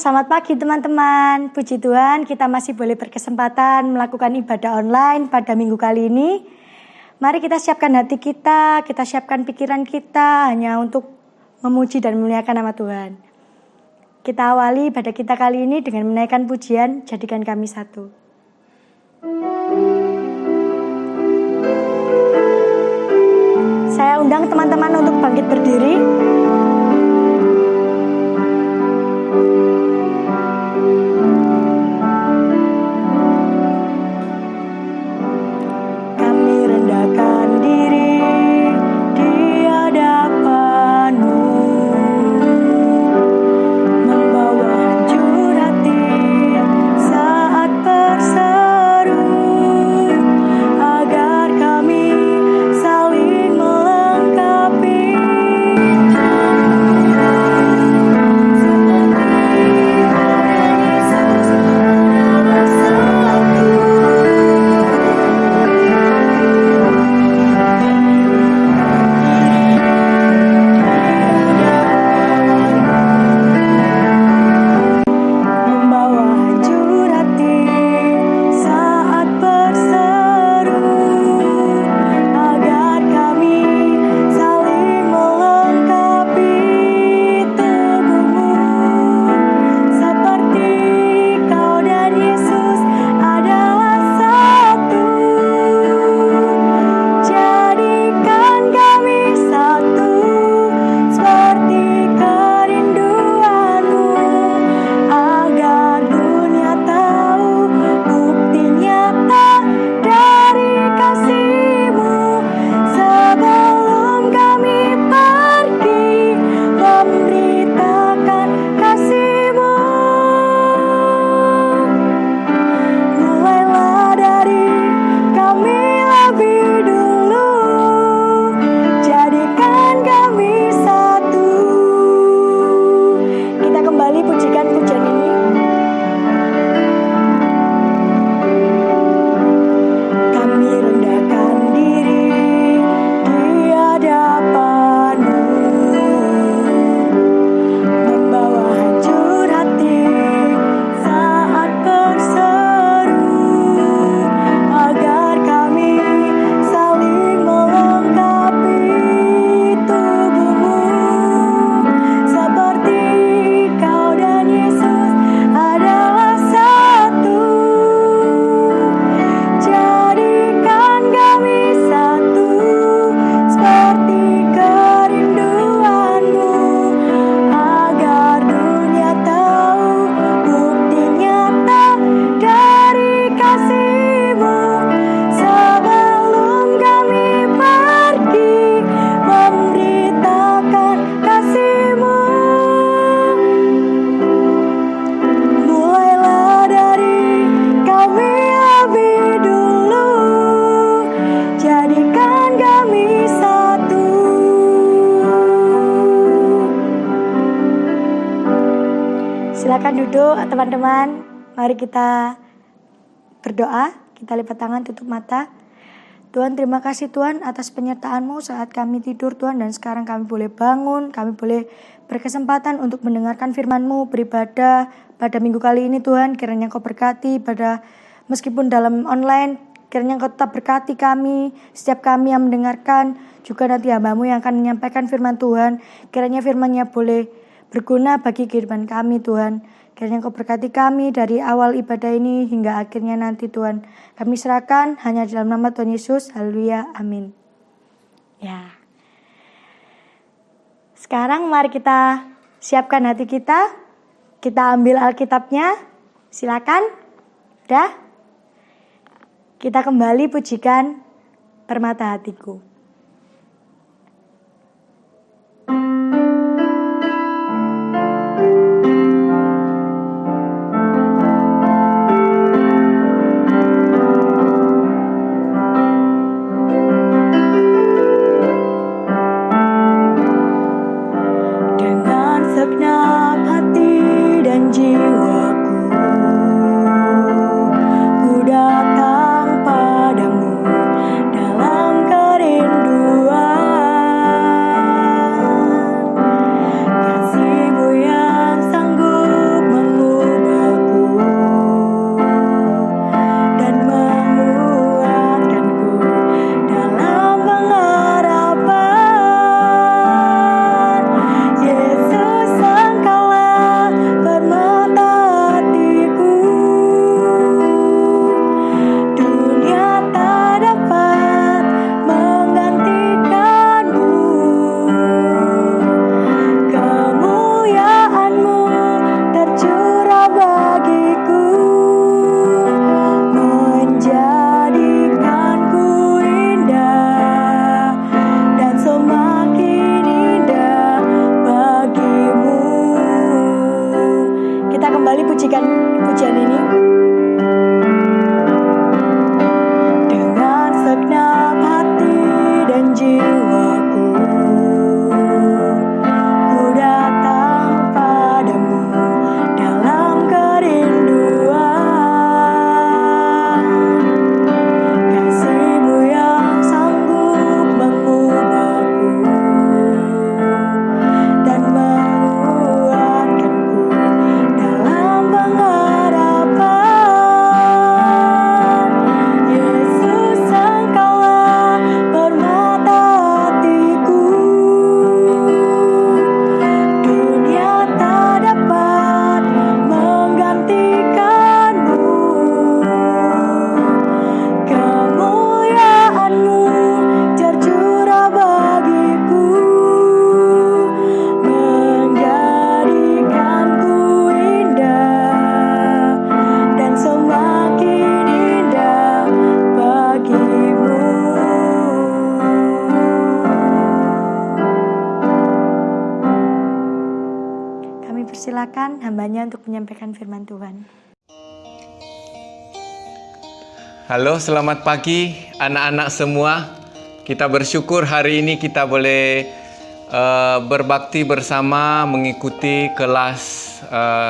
Selamat pagi teman-teman. Puji Tuhan kita masih boleh berkesempatan melakukan ibadah online pada minggu kali ini. Mari kita siapkan hati kita siapkan pikiran kita hanya untuk memuji dan memuliakan nama Tuhan. Kita awali ibadah kita kali ini dengan menaikkan pujian, jadikan kami satu. Saya undang teman-teman untuk bangkit berdiri. Kami rendahkan diri di hadapan-Mu, membawa hancur hati saat berseru, agar kami saling melengkapi. Membawa hancur hati saat berseru, agar kami saling melengkapi tubuh-Mu, seperti Kau dan Yesus adalah satu. Jadikan kami satu, seperti kerinduan-Mu, agar dunia tahu bukti nyata dari kasih-Mu. Sebelum kami pergi memberitakan kasih-Mu, mulailah dari kami lebih dulu, jadikan kami satu. Kita kembali pujikan pujian ini. Kami rendahkan diri di hadapan-Mu, membawa hancur hati saat berseru, agar kami saling melengkapi tubuh-Mu, seperti Kau dan Yesus adalah satu. Jadikan kami satu, seperti kerinduan-Mu, agar dunia tahu bukti nyata dari kasih-Mu. Sebelum kami pergi memberitakan kasih-Mu, mulailah dari kami lebih dulu, jadikan kami satu. Silakan duduk teman-teman. Mari kita berdoa. Kita lipat tangan, tutup mata. Tuhan, terima kasih Tuhan atas penyertaan-Mu saat kami tidur Tuhan, dan sekarang kami boleh bangun, kami boleh berkesempatan untuk mendengarkan firman-Mu, beribadah pada minggu kali ini Tuhan. Kiranya Kau berkati pada meskipun dalam online, kiranya Kau tetap berkati kami, setiap kami yang mendengarkan, juga nanti hamba-Mu yang akan menyampaikan firman Tuhan. Kiranya firman-Nya boleh berguna bagi kehidupan kami Tuhan. Kiranya Kau berkati kami dari awal ibadah ini hingga akhirnya nanti Tuhan. Kami serahkan hanya dalam nama Tuhan Yesus. Haleluya, amin. Ya. Sekarang mari kita siapkan hati kita. Kita ambil Alkitabnya. Silakan. Udah? Kita kembali pujikan Permata Hatiku. Dengan segenap hati dan jiwaku, ku datang padamu dalam kerinduan. menyanyikan pujian ini. Dengan segenap hati dan jiwaku, ku datang padamu dalam kerinduan. Kasih-Mu yang sanggup mengubahku dan menguatkanku dalam pengharapan. Yesus, Engkaulah permata hatiku. Dunia tak dapat menggantikan-Mu. Kemuliaan-Mu tercurah bagiku, menjadikanku indah dan semakin indah bagimu. Kami persilakan hambanya untuk menyampaikan firman Tuhan. Halo, selamat pagi anak-anak semua. Kita bersyukur hari ini kita boleh berbakti bersama mengikuti kelas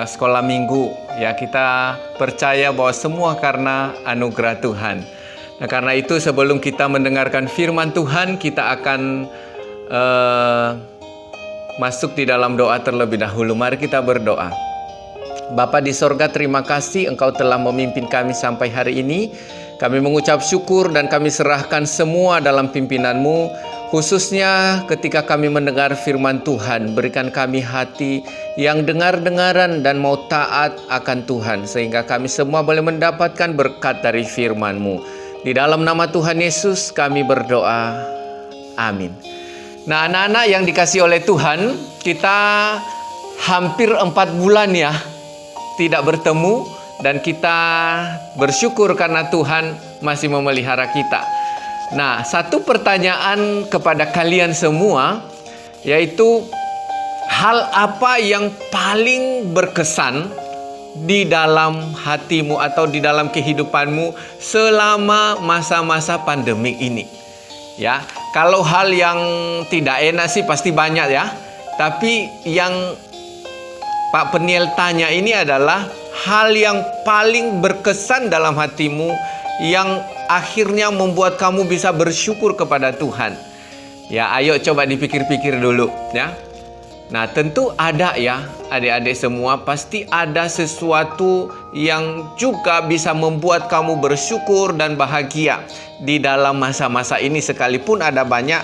sekolah minggu. Ya, kita percaya bahwa semua karena anugerah Tuhan. Nah, karena itu sebelum kita mendengarkan firman Tuhan, kita akan masuk di dalam doa terlebih dahulu. Mari kita berdoa. Bapa di sorga, terima kasih Engkau telah memimpin kami sampai hari ini. Kami mengucap syukur dan kami serahkan semua dalam pimpinan-Mu, khususnya ketika kami mendengar firman Tuhan. Berikan kami hati yang dengar-dengaran dan mau taat akan Tuhan, sehingga kami semua boleh mendapatkan berkat dari firman-Mu. Di dalam nama Tuhan Yesus kami berdoa. Amin. Nah, anak-anak yang dikasihi oleh Tuhan, kita hampir 4 bulan ya tidak bertemu, dan kita bersyukur karena Tuhan masih memelihara kita. Nah, satu pertanyaan kepada kalian semua, yaitu hal apa yang paling berkesan di dalam hatimu atau di dalam kehidupanmu selama masa-masa pandemik ini? Ya, kalau hal yang tidak enak sih pasti banyak ya. Tapi yang Pak Peniel tanya ini adalah hal yang paling berkesan dalam hatimu, yang akhirnya membuat kamu bisa bersyukur kepada Tuhan. Ya, ayo coba dipikir-pikir dulu ya. Nah, tentu ada ya, adik-adik semua, pasti ada sesuatu yang juga bisa membuat kamu bersyukur dan bahagia di dalam masa-masa ini, sekalipun ada banyak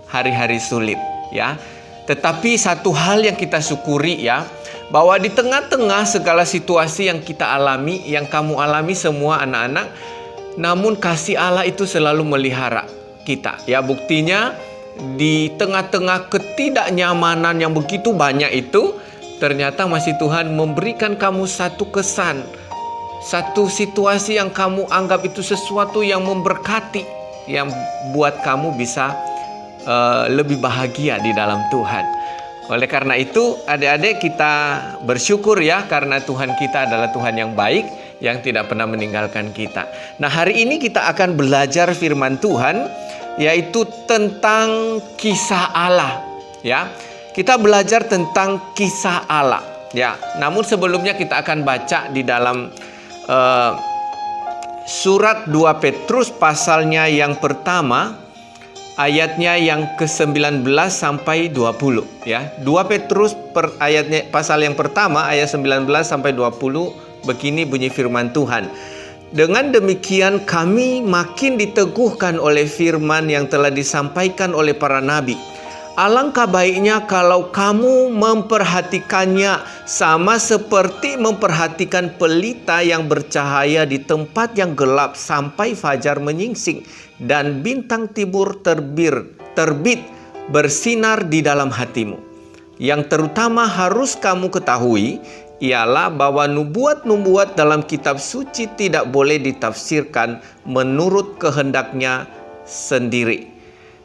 hari-hari sulit ya. Tetapi satu hal yang kita syukuri ya, bahwa di tengah-tengah segala situasi yang kita alami, yang kamu alami semua anak-anak, namun kasih Allah itu selalu melihara kita. Ya, buktinya di tengah-tengah ketidaknyamanan yang begitu banyak itu, ternyata masih Tuhan memberikan kamu satu kesan, satu situasi yang kamu anggap itu sesuatu yang memberkati, yang buat kamu bisa lebih bahagia di dalam Tuhan. Oleh karena itu, adik-adik, kita bersyukur ya, karena Tuhan kita adalah Tuhan yang baik, yang tidak pernah meninggalkan kita. Nah, hari ini kita akan belajar firman Tuhan, yaitu tentang kisah Allah ya. Kita belajar tentang kisah Allah ya. Namun sebelumnya kita akan baca di dalam surat 2 Petrus pasalnya yang pertama, ayatnya yang ke-19 sampai 20 ya. 2 Petrus ayatnya pasal yang pertama ayat 19 sampai 20, begini bunyi firman Tuhan. Dengan demikian kami makin diteguhkan oleh firman yang telah disampaikan oleh para nabi. Alangkah baiknya kalau kamu memperhatikannya sama seperti memperhatikan pelita yang bercahaya di tempat yang gelap sampai fajar menyingsing dan bintang timur terbit bersinar di dalam hatimu. Yang terutama harus kamu ketahui ialah bahwa nubuat-nubuat dalam kitab suci tidak boleh ditafsirkan menurut kehendaknya sendiri.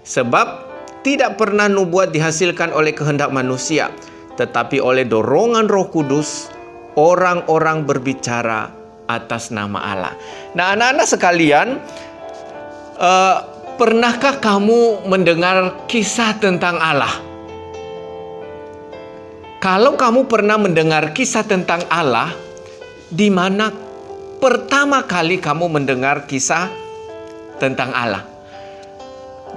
Sebab tidak pernah nubuat dihasilkan oleh kehendak manusia, tetapi oleh dorongan Roh Kudus, orang-orang berbicara atas nama Allah. Nah, anak-anak sekalian, pernahkah kamu mendengar kisah tentang Allah? Kalau kamu pernah mendengar kisah tentang Allah, di mana pertama kali kamu mendengar kisah tentang Allah?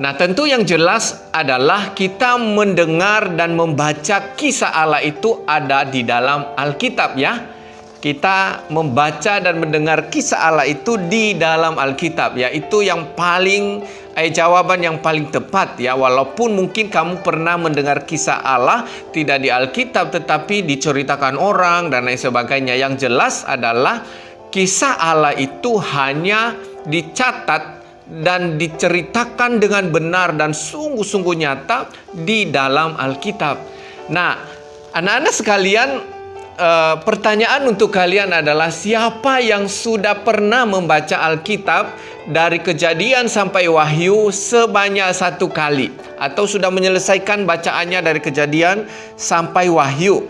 Nah, tentu yang jelas adalah kita mendengar dan membaca kisah Allah itu ada di dalam Alkitab, ya. Kita membaca dan mendengar kisah Allah itu di dalam Alkitab, ya. Itu yang paling jawaban yang paling tepat, ya. Walaupun mungkin kamu pernah mendengar kisah Allah tidak di Alkitab tetapi diceritakan orang dan lain sebagainya. Yang jelas adalah kisah Allah itu hanya dicatat dan diceritakan dengan benar dan sungguh-sungguh nyata di dalam Alkitab. Nah, anak-anak sekalian, pertanyaan untuk kalian adalah, siapa yang sudah pernah membaca Alkitab dari Kejadian sampai Wahyu sebanyak 1 kali, atau sudah menyelesaikan bacaannya dari Kejadian sampai Wahyu?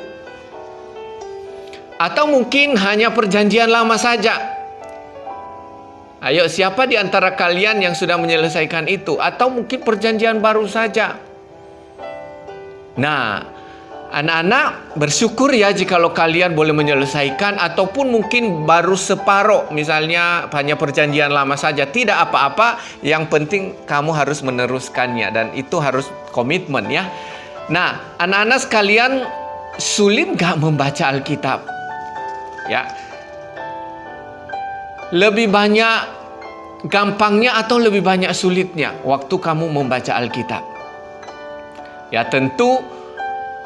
Atau mungkin hanya Perjanjian Lama saja? Ayo, siapa di antara kalian yang sudah menyelesaikan itu? Atau mungkin Perjanjian Baru saja? Nah, anak-anak bersyukur ya jikalau kalian boleh menyelesaikan, ataupun mungkin baru separuh, misalnya hanya Perjanjian Lama saja. Tidak apa-apa, yang penting kamu harus meneruskannya, dan itu harus komitmen, ya. Nah, anak-anak sekalian, sulit gak membaca Alkitab? Ya, lebih banyak gampangnya atau lebih banyak sulitnya waktu kamu membaca Alkitab? Ya, tentu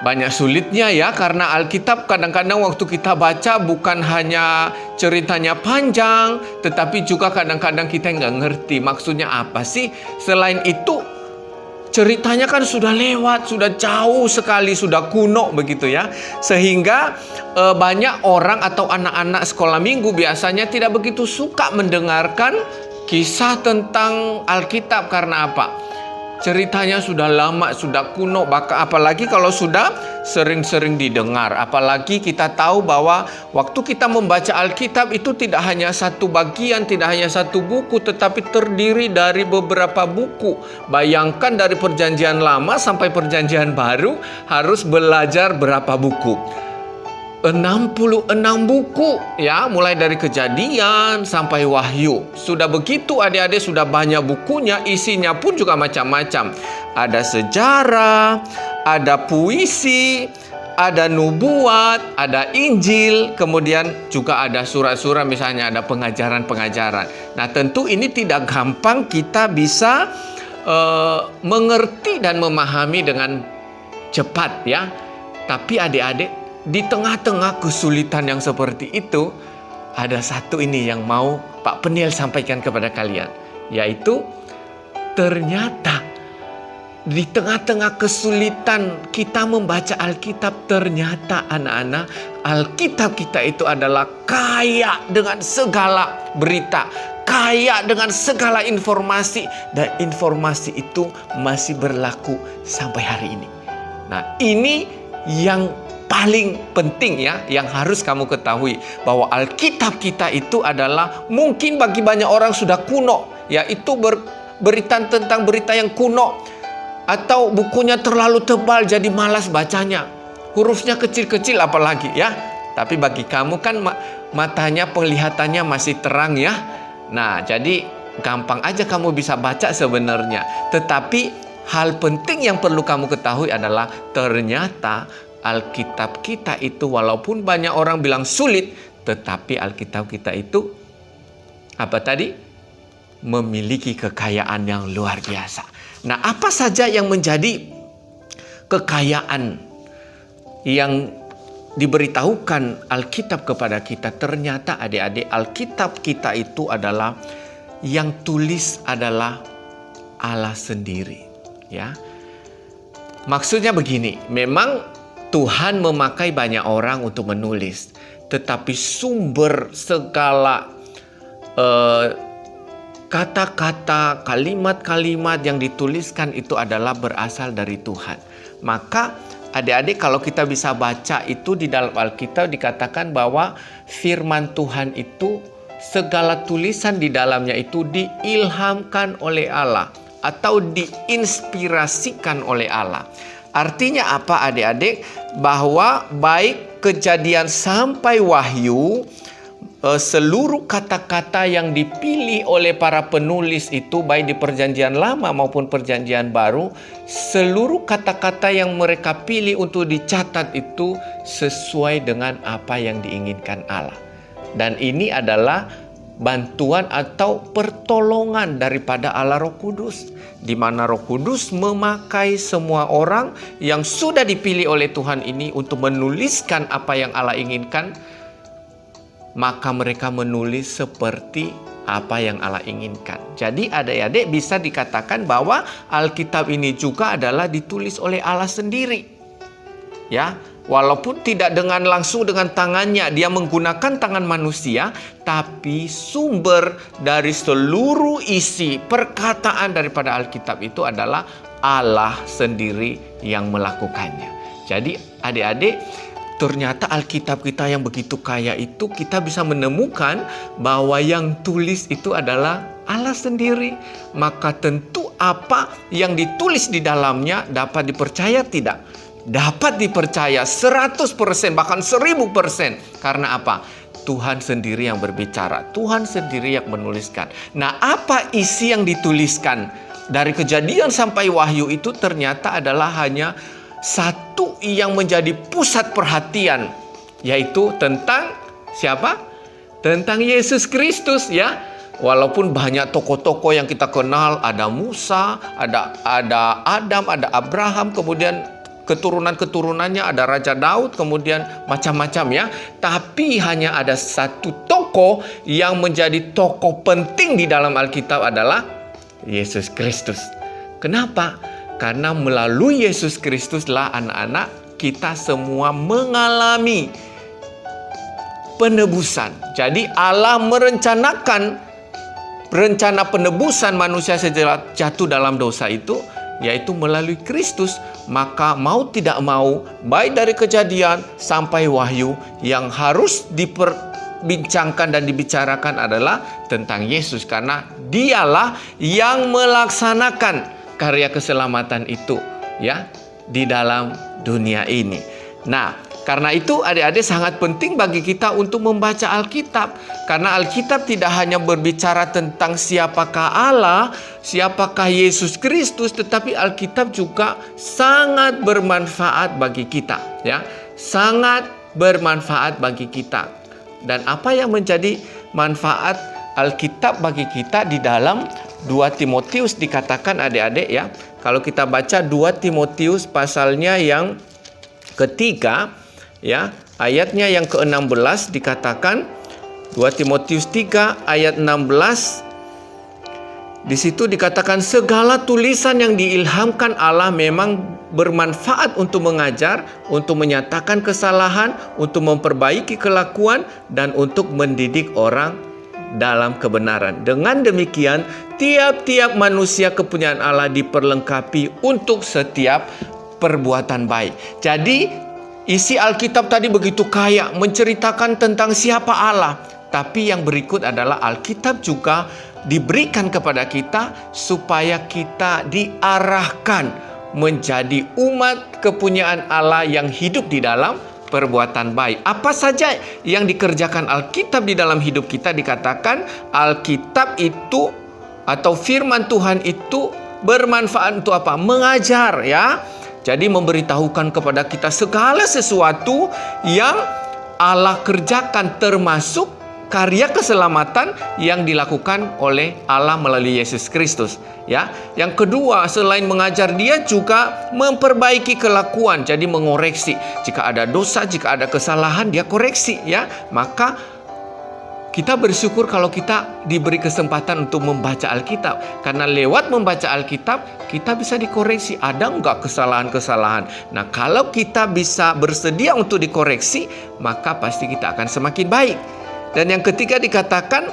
banyak sulitnya, ya, karena Alkitab kadang-kadang waktu kita baca bukan hanya ceritanya panjang, tetapi juga kadang-kadang kita nggak ngerti maksudnya apa sih. Selain itu, ceritanya kan sudah lewat, sudah jauh sekali, sudah kuno begitu, ya. Sehingga banyak orang atau anak-anak sekolah minggu biasanya tidak begitu suka mendengarkan kisah tentang Alkitab. Karena apa? Ceritanya sudah lama, sudah kuno, apalagi kalau sudah sering-sering didengar. Apalagi kita tahu bahwa waktu kita membaca Alkitab itu tidak hanya satu bagian, tidak hanya satu buku, tetapi terdiri dari beberapa buku. Bayangkan dari Perjanjian Lama sampai Perjanjian Baru harus belajar berapa buku? 66 buku, ya, mulai dari Kejadian sampai Wahyu. Sudah begitu adik-adik, sudah banyak bukunya, isinya pun juga macam-macam. Ada sejarah, ada puisi, ada nubuat, ada Injil, kemudian juga ada surat-surat, misalnya ada pengajaran-pengajaran. Nah, tentu ini tidak gampang kita bisa mengerti dan memahami dengan cepat, ya. Tapi adik-adik, di tengah-tengah kesulitan yang seperti itu, ada satu ini yang mau Pak Peniel sampaikan kepada kalian, yaitu ternyata di tengah-tengah kesulitan kita membaca Alkitab, ternyata anak-anak, Alkitab kita itu adalah kaya dengan segala berita, kaya dengan segala informasi, dan informasi itu masih berlaku sampai hari ini. Nah, ini yang paling penting, ya, yang harus kamu ketahui, bahwa Alkitab kita itu adalah mungkin bagi banyak orang sudah kuno, yaitu berita tentang berita yang kuno, atau bukunya terlalu tebal jadi malas bacanya, hurufnya kecil-kecil apalagi, ya. Tapi bagi kamu kan matanya, penglihatannya masih terang, ya. Nah, jadi gampang aja kamu bisa baca sebenarnya. Tetapi hal penting yang perlu kamu ketahui adalah ternyata Alkitab kita itu, walaupun banyak orang bilang sulit, tetapi Alkitab kita itu apa tadi? Memiliki kekayaan yang luar biasa. Nah, apa saja yang menjadi kekayaan yang diberitahukan Alkitab kepada kita? Ternyata adik-adik, Alkitab kita itu adalah yang tulis adalah Allah sendiri, ya. Maksudnya begini, memang Tuhan memakai banyak orang untuk menulis, tetapi sumber segala kata-kata, kalimat-kalimat yang dituliskan itu adalah berasal dari Tuhan. Maka adik-adik kalau kita bisa baca itu di dalam Alkitab dikatakan bahwa firman Tuhan itu segala tulisan di dalamnya itu diilhamkan oleh Allah atau diinspirasikan oleh Allah. Artinya apa adik-adik? Bahwa baik Kejadian sampai Wahyu, seluruh kata-kata yang dipilih oleh para penulis itu baik di Perjanjian Lama maupun Perjanjian Baru, seluruh kata-kata yang mereka pilih untuk dicatat itu sesuai dengan apa yang diinginkan Allah. Dan ini adalah bantuan atau pertolongan daripada Allah Roh Kudus, di mana Roh Kudus memakai semua orang yang sudah dipilih oleh Tuhan ini untuk menuliskan apa yang Allah inginkan. Maka mereka menulis seperti apa yang Allah inginkan. Jadi adik-adik bisa dikatakan bahwa Alkitab ini juga adalah ditulis oleh Allah sendiri. Ya, walaupun tidak dengan langsung dengan tangannya, dia menggunakan tangan manusia, tapi sumber dari seluruh isi perkataan daripada Alkitab itu adalah Allah sendiri yang melakukannya. Jadi adik-adik, ternyata Alkitab kita yang begitu kaya itu kita bisa menemukan bahwa yang tulis itu adalah Allah sendiri. Maka tentu apa yang ditulis di dalamnya dapat dipercaya tidak? Dapat dipercaya 100%, bahkan 1000%. Karena apa? Tuhan sendiri yang berbicara, Tuhan sendiri yang menuliskan. Nah, apa isi yang dituliskan dari Kejadian sampai Wahyu itu ternyata adalah hanya satu yang menjadi pusat perhatian, yaitu tentang siapa? Tentang Yesus Kristus, ya. Walaupun banyak tokoh-tokoh yang kita kenal, ada Musa, ada Adam, ada Abraham, kemudian keturunan-keturunannya ada Raja Daud, kemudian macam-macam ya. Tapi hanya ada satu tokoh yang menjadi tokoh penting di dalam Alkitab adalah Yesus Kristus. Kenapa? Karena melalui Yesus Kristuslah anak-anak kita semua mengalami penebusan. Jadi Allah merencanakan rencana penebusan manusia setelah jatuh dalam dosa itu, yaitu melalui Kristus. Maka mau tidak mau, baik dari Kejadian sampai Wahyu, yang harus diperbincangkan dan dibicarakan adalah tentang Yesus. Karena dialah yang melaksanakan karya keselamatan itu, ya, di dalam dunia ini. Nah, karena itu adik-adik sangat penting bagi kita untuk membaca Alkitab. Karena Alkitab tidak hanya berbicara tentang siapakah Allah, siapakah Yesus Kristus, tetapi Alkitab juga sangat bermanfaat bagi kita, ya. Sangat bermanfaat bagi kita. Dan apa yang menjadi manfaat Alkitab bagi kita di dalam 2 Timotius dikatakan adik-adik, ya. Kalau kita baca 2 Timotius pasalnya yang ketiga, ya, ayatnya yang ke-16 dikatakan, 2 Timotius 3 ayat 16, di situ dikatakan segala tulisan yang diilhamkan Allah memang bermanfaat untuk mengajar, untuk menyatakan kesalahan, untuk memperbaiki kelakuan, dan untuk mendidik orang dalam kebenaran. Dengan demikian, tiap-tiap manusia kepunyaan Allah diperlengkapi untuk setiap perbuatan baik. Jadi, isi Alkitab tadi begitu kaya, menceritakan tentang siapa Allah. Tapi yang berikut adalah Alkitab juga diberikan kepada kita supaya kita diarahkan menjadi umat kepunyaan Allah yang hidup di dalam perbuatan baik. Apa saja yang dikerjakan Alkitab di dalam hidup kita, dikatakan Alkitab itu atau firman Tuhan itu bermanfaat untuk apa? Mengajar, ya. Jadi memberitahukan kepada kita segala sesuatu yang Allah kerjakan, termasuk karya keselamatan yang dilakukan oleh Allah melalui Yesus Kristus, ya. Yang kedua, selain mengajar, dia juga memperbaiki kelakuan, jadi mengoreksi. Jika ada dosa, jika ada kesalahan, dia koreksi, ya. Maka kita bersyukur kalau kita diberi kesempatan untuk membaca Alkitab. Karena lewat membaca Alkitab, kita bisa dikoreksi. Ada enggak kesalahan-kesalahan? Nah, kalau kita bisa bersedia untuk dikoreksi, maka pasti kita akan semakin baik. Dan yang ketiga dikatakan,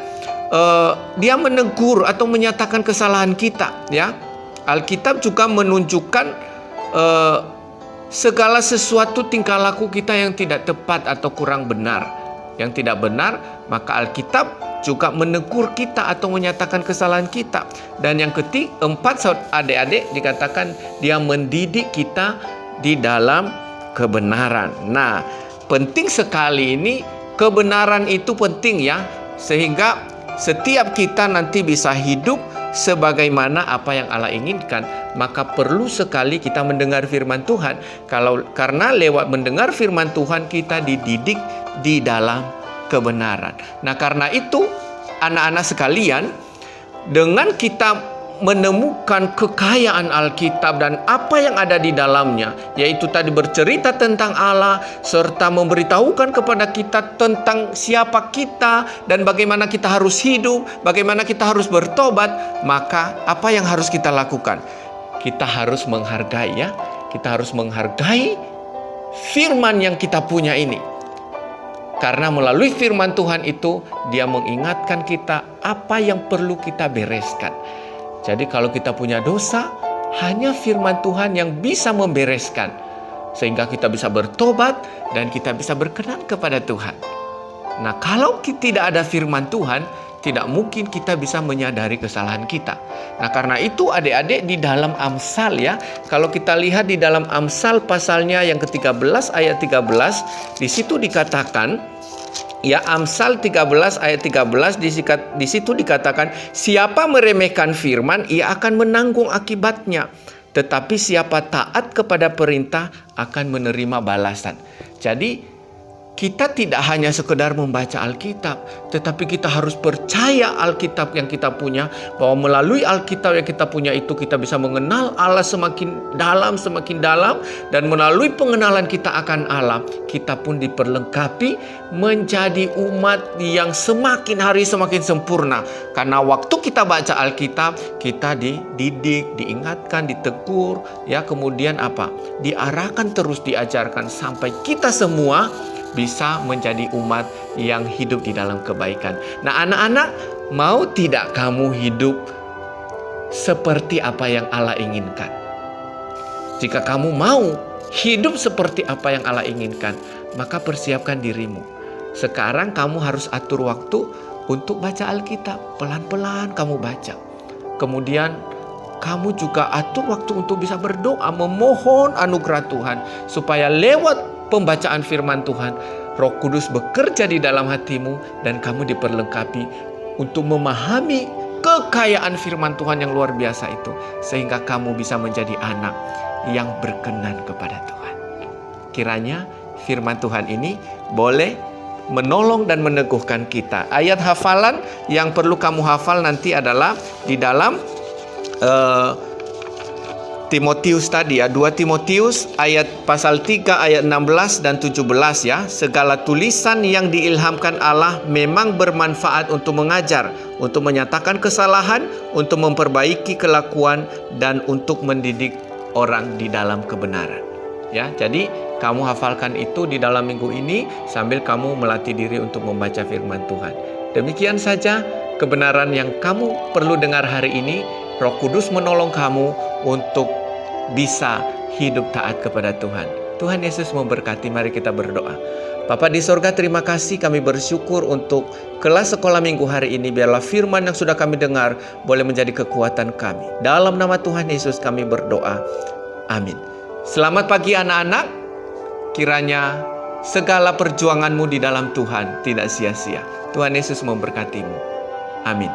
dia menegur atau menyatakan kesalahan kita, ya. Alkitab juga menunjukkan segala sesuatu tingkah laku kita yang tidak tepat atau kurang benar, yang tidak benar, maka Alkitab juga menegur kita atau menyatakan kesalahan kita. Dan yang keempat, adik-adik, dikatakan dia mendidik kita di dalam kebenaran. Nah, penting sekali ini, kebenaran itu penting ya, sehingga setiap kita nanti bisa hidup sebagaimana apa yang Allah inginkan. Maka perlu sekali kita mendengar firman Tuhan. Karena lewat mendengar firman Tuhan kita dididik di dalam kebenaran. Nah, karena itu anak-anak sekalian, dengan kita menemukan kekayaan Alkitab dan apa yang ada di dalamnya, yaitu tadi bercerita tentang Allah serta memberitahukan kepada kita tentang siapa kita dan bagaimana kita harus hidup, bagaimana kita harus bertobat, maka apa yang harus kita lakukan? Kita harus menghargai ya. Kita harus menghargai firman yang kita punya ini. Karena melalui firman Tuhan itu, dia mengingatkan kita apa yang perlu kita bereskan. Jadi kalau kita punya dosa, hanya firman Tuhan yang bisa membereskan. Sehingga kita bisa bertobat dan kita bisa berkenan kepada Tuhan. Nah, kalau tidak ada firman Tuhan, tidak mungkin kita bisa menyadari kesalahan kita. Nah, karena itu adik-adik di dalam Amsal ya, kalau kita lihat di dalam Amsal pasalnya yang ke-13 ayat 13, di situ dikatakan, ya, Amsal 13 ayat 13 di situ dikatakan, siapa meremehkan firman, ia akan menanggung akibatnya. Tetapi siapa taat kepada perintah akan menerima balasan. Jadi kita tidak hanya sekedar membaca Alkitab, tetapi kita harus percaya Alkitab yang kita punya, bahwa melalui Alkitab yang kita punya itu kita bisa mengenal Allah semakin dalam, dan melalui pengenalan kita akan Allah, kita pun diperlengkapi menjadi umat yang semakin hari semakin sempurna. Karena waktu kita baca Alkitab, kita dididik, diingatkan, ditegur, ya, kemudian apa? Diarahkan terus, diajarkan sampai kita semua bisa menjadi umat yang hidup di dalam kebaikan. Nah, anak-anak, mau tidak kamu hidup seperti apa yang Allah inginkan? Jika kamu mau hidup seperti apa yang Allah inginkan, maka persiapkan dirimu. Sekarang kamu harus atur waktu untuk baca Alkitab. Pelan-pelan kamu baca. Kemudian kamu juga atur waktu untuk bisa berdoa, memohon anugerah Tuhan, supaya lewat pembacaan firman Tuhan, Roh Kudus bekerja di dalam hatimu dan kamu diperlengkapi untuk memahami kekayaan firman Tuhan yang luar biasa itu, sehingga kamu bisa menjadi anak yang berkenan kepada Tuhan. Kiranya firman Tuhan ini boleh menolong dan meneguhkan kita. Ayat hafalan yang perlu kamu hafal nanti adalah di dalam Timotius tadi ya, 2 Timotius ayat pasal 3 ayat 16 dan 17 ya. Segala tulisan yang diilhamkan Allah memang bermanfaat untuk mengajar, untuk menyatakan kesalahan, untuk memperbaiki kelakuan, dan untuk mendidik orang di dalam kebenaran. Ya, jadi kamu hafalkan itu di dalam minggu ini sambil kamu melatih diri untuk membaca firman Tuhan. Demikian saja kebenaran yang kamu perlu dengar hari ini. Roh Kudus menolong kamu untuk bisa hidup taat kepada Tuhan. Tuhan Yesus memberkati. Mari kita berdoa. Bapa di sorga, terima kasih, kami bersyukur untuk kelas sekolah minggu hari ini. Biarlah firman yang sudah kami dengar boleh menjadi kekuatan kami. Dalam nama Tuhan Yesus kami berdoa. Amin. Selamat pagi anak-anak. Kiranya segala perjuanganmu di dalam Tuhan tidak sia-sia. Tuhan Yesus memberkatimu. Amin.